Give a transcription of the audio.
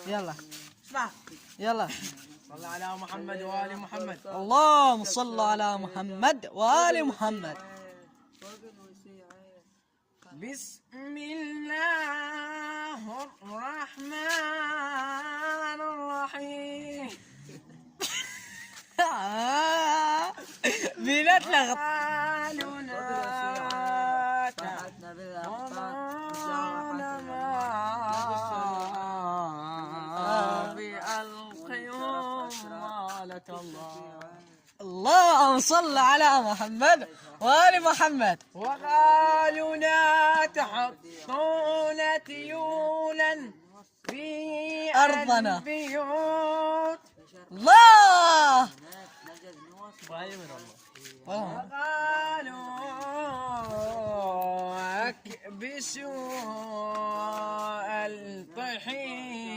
يلا اسمع. يلا. صل على محمد وآل محمد. اللهم صل على محمد وآل محمد. بسم الله الرحمن الرحيم. بنتلغط. اللهم صل على محمد وآل محمد. وقالوا لا تحطون تيولا في أرضنا. البيوت. الله. وقالوا اكبسوا الطحين.